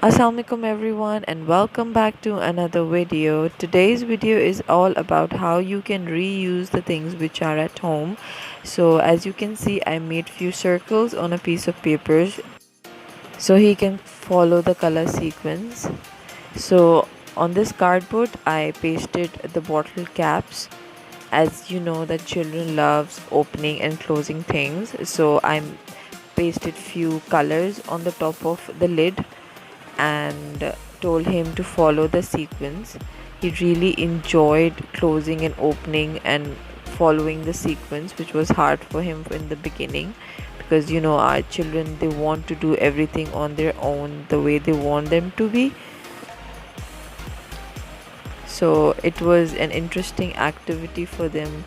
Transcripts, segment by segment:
Assalamualaikum everyone and welcome back to another video. Today's video is all about how you can reuse the things which are at home. So as you can see, I made few circles on a piece of paper so he can follow the color sequence. So on this cardboard I pasted the bottle caps. As you know that children loves opening and closing things, so I pasted few colors on the top of the lid and told him to follow the sequence. He really enjoyed closing and opening and following the sequence, which was hard for him in the beginning because our children, they want to do everything on their own the way they want them to be. So it was an interesting activity for them,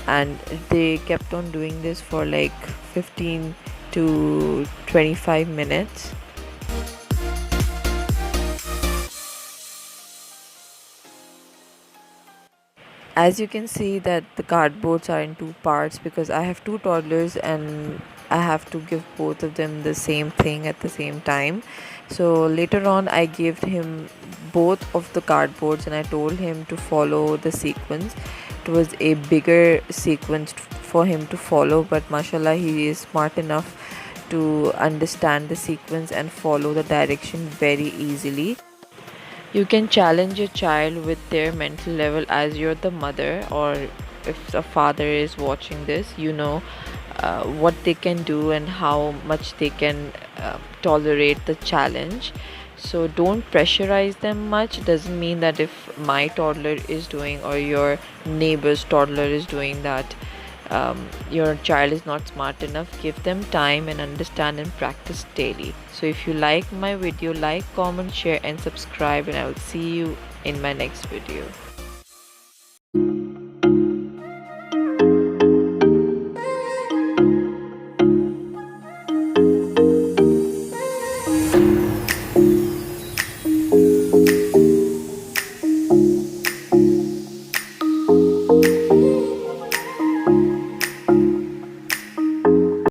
and they kept on doing this for like 15 to 25 minutes. As you can see that the cardboards are in two parts because I have two toddlers and I have to give both of them the same thing at the same time. So later on I gave him both of the cardboards and I told him to follow the sequence. It was a bigger sequence for him to follow, but mashallah, he is smart enough to understand the sequence and follow the direction very easily. You can challenge your child with their mental level as you're the mother, or if a father is watching this, what they can do and how much they can tolerate the challenge. So don't pressurize them much. Doesn't mean that if my toddler is doing or your neighbor's toddler is doing that, your child is not smart enough. Give them time and understand and practice daily. So if you like my video, like, comment, share and subscribe, and I will see you in my next video.